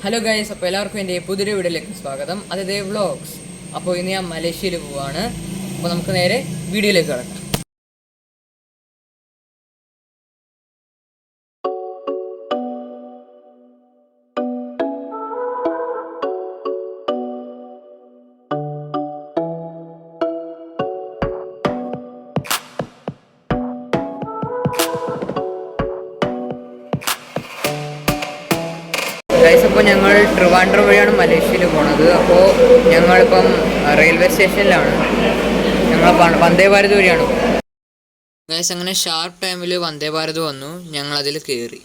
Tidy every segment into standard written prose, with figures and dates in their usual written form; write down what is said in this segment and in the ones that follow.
Hello guys, അപ്പോൾ എല്ലാവർക്കും എൻ്റെ പുതിയൊരു വീഡിയോയിലേക്ക് സ്വാഗതം. അതേ വ്ളോഗ്സ്. അപ്പോൾ ഇന്ന് ഞാൻ മലേഷ്യയിൽ പോവാണ്. അപ്പോൾ നമുക്ക് നേരെ വീഡിയോയിലേക്ക് കിടക്കാം. ഗൈസ്, അപ്പോൾ ഞങ്ങൾ ട്രിവാൻഡ്രം വഴിയാണ് മലേഷ്യയിൽ പോണത്. അപ്പോൾ ഞങ്ങളിപ്പം റെയിൽവേ സ്റ്റേഷനിലാണ്. ഞങ്ങൾ വന്ദേ ഭാരത് വഴിയാണ് പോകുന്നത്. ഗൈസ്, അങ്ങനെ ഷാർപ്പ് ടൈമിൽ വന്ദേ ഭാരത് വന്നു. ഞങ്ങൾ അതിൽ കയറി.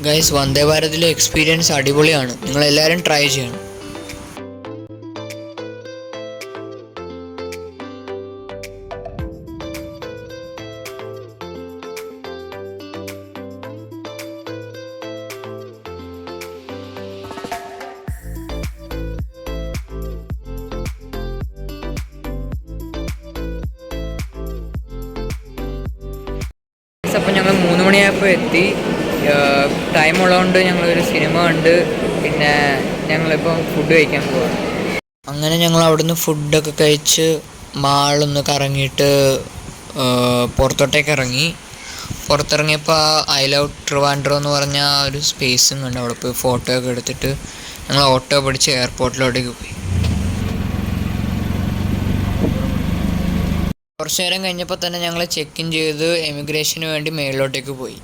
ഗൈസ്, വന്ദേ ഭാരതിലെ എക്സ്പീരിയൻസ് അടിപൊളിയാണ്. നിങ്ങളെല്ലാവരും ട്രൈ ചെയ്യണം. അപ്പോൾ ഞങ്ങൾ 3 മണിയായപ്പോൾ എത്തി. ടൈം ഉള്ളതുകൊണ്ട് ഞങ്ങളൊരു സിനിമ കണ്ട് പിന്നെ ഞങ്ങളിപ്പം ഫുഡ് കഴിക്കാൻ പോവാണ്. അങ്ങനെ ഞങ്ങൾ അവിടുന്ന് ഫുഡൊക്കെ കഴിച്ച് മാളൊന്ന് കറങ്ങിയിട്ട് പുറത്തോട്ടേക്ക് ഇറങ്ങി. പുറത്തിറങ്ങിയപ്പോൾ ഐ ലവ് ട്രിവാൻഡ്രം എന്ന് പറഞ്ഞ ഒരു സ്പേസും കണ്ട്. അവിടെ പോയി ഫോട്ടോ ഒക്കെ എടുത്തിട്ട് ഞങ്ങൾ ഓട്ടോ പിടിച്ച് എയർപോർട്ടിലോട്ടേക്ക് പോയി. കുറച്ച് നേരം കഴിഞ്ഞപ്പോൾ തന്നെ ഞങ്ങൾ ചെക്ക് ഇൻ ചെയ്ത് എമിഗ്രേഷന് വേണ്ടി മേളിലോട്ടേക്ക് പോയി.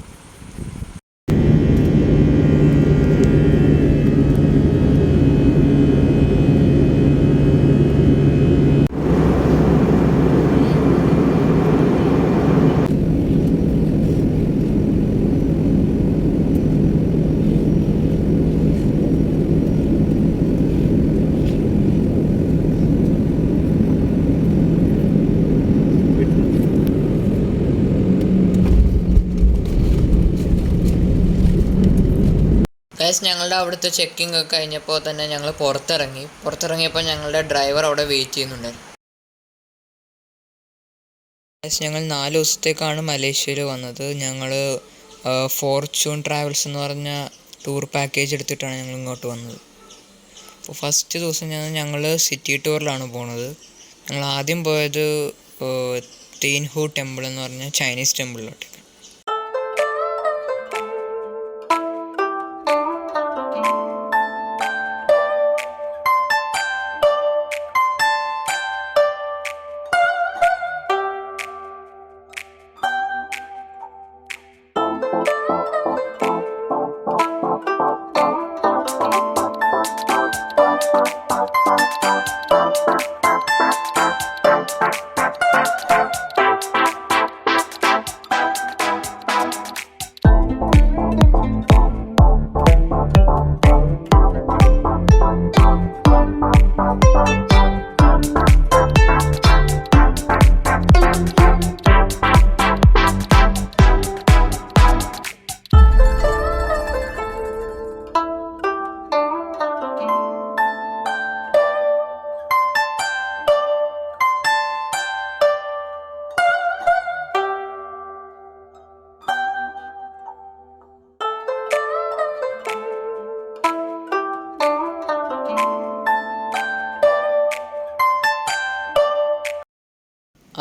ഗൈസ്, ഞങ്ങളുടെ അവിടുത്തെ ചെക്കിംഗ് ഒക്കെ കഴിഞ്ഞപ്പോൾ തന്നെ ഞങ്ങൾ പുറത്തിറങ്ങിയപ്പോൾ ഞങ്ങളുടെ ഡ്രൈവർ അവിടെ വെയിറ്റ് ചെയ്യുന്നുണ്ടായിരുന്നു. ഗൈസ്, ഞങ്ങൾ 4 ദിവസത്തേക്കാണ് മലേഷ്യയിൽ വന്നത്. ഞങ്ങൾ ഫോർച്യൂൺ ട്രാവൽസ് എന്ന് പറഞ്ഞ ടൂർ പാക്കേജ് എടുത്തിട്ടാണ് ഞങ്ങൾ ഇങ്ങോട്ട് വന്നത്. അപ്പോൾ ഫസ്റ്റ് ദിവസം ഞങ്ങൾ സിറ്റി ടൂറിലാണ് പോണത്. ഞങ്ങൾ ആദ്യം പോയത് തീൻഹു ടെമ്പിൾ എന്ന് പറഞ്ഞ ചൈനീസ് ടെമ്പിളിലോട്ട്.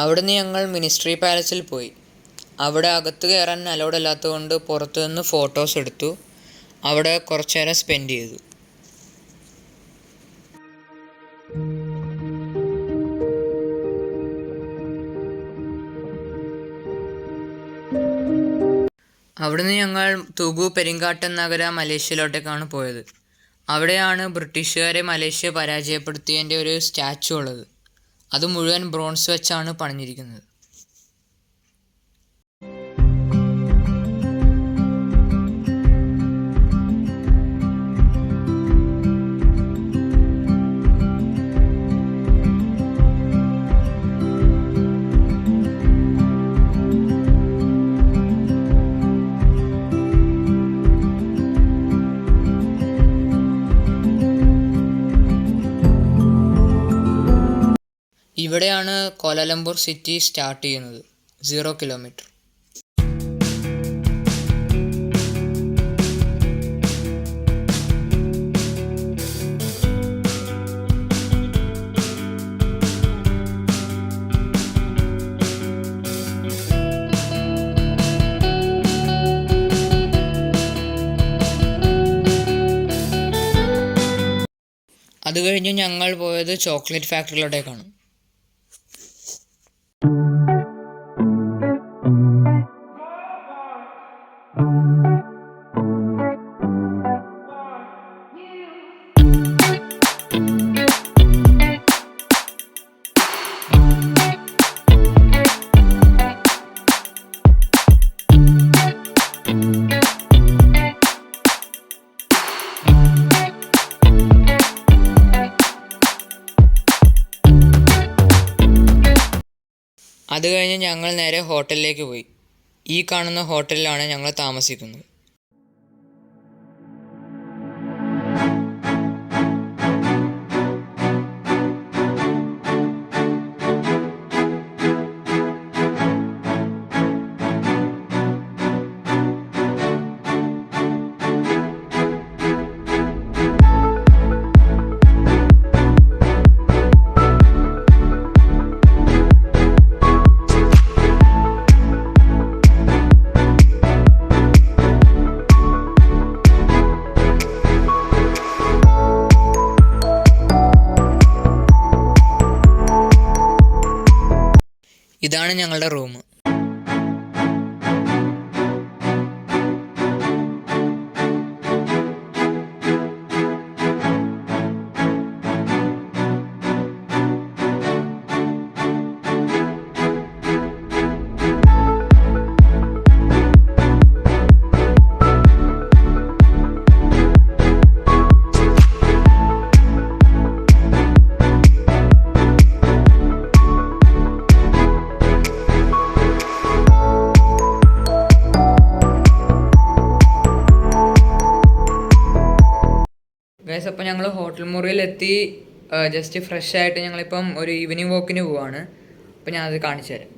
അവിടുന്ന് ഞങ്ങൾ മിനിസ്ട്രി പാലസിൽ പോയി. അവിടെ അകത്ത് കയറാൻ അലൗഡ് അല്ലാത്തതുകൊണ്ട് പുറത്തു നിന്ന് ഫോട്ടോസ് എടുത്തു. അവിടെ കുറച്ചു നേരം സ്പെൻഡ് ചെയ്തു. അവിടുന്ന് ഞങ്ങൾ തുഗു പെരിങ്കാട്ടൻ നഗര മലേഷ്യയിലോട്ടേക്കാണ് പോയത്. അവിടെയാണ് ബ്രിട്ടീഷുകാരെ മലേഷ്യ പരാജയപ്പെടുത്തിയതിൻ്റെ ഒരു സ്റ്റാച്ചു ഉള്ളത്. അത് മുഴുവൻ ബ്രോൺസ് വെച്ചാണ് പണിഞ്ഞിരിക്കുന്നത്. ഇവിടെയാണ് കോലാലംപൂർ സിറ്റി സ്റ്റാർട്ട് ചെയ്യുന്നത്. 0 കിലോമീറ്റർ. അത് കഴിഞ്ഞ് ഞങ്ങൾ പോയത് ചോക്ലേറ്റ് ഫാക്ടറിയിലോട്ടേക്കാണ്. അത് കഴിഞ്ഞ് ഞങ്ങൾ നേരെ ഹോട്ടലിലേക്ക് പോയി. ഈ കാണുന്ന ഹോട്ടലിലാണ് ഞങ്ങൾ താമസിക്കുന്നത്. ഇതാണ് ഞങ്ങളുടെ റൂം. ഗൈസ്, അപ്പോൾ ഞങ്ങൾ ഹോട്ടൽ മുറിയിലെത്തി. ജസ്റ്റ് ഫ്രഷ് ആയിട്ട് ഞങ്ങളിപ്പം ഒരു ഈവനിങ് വാക്കിന് പോവാണ്. അപ്പോൾ ഞാനത് കാണിച്ചു തരാം.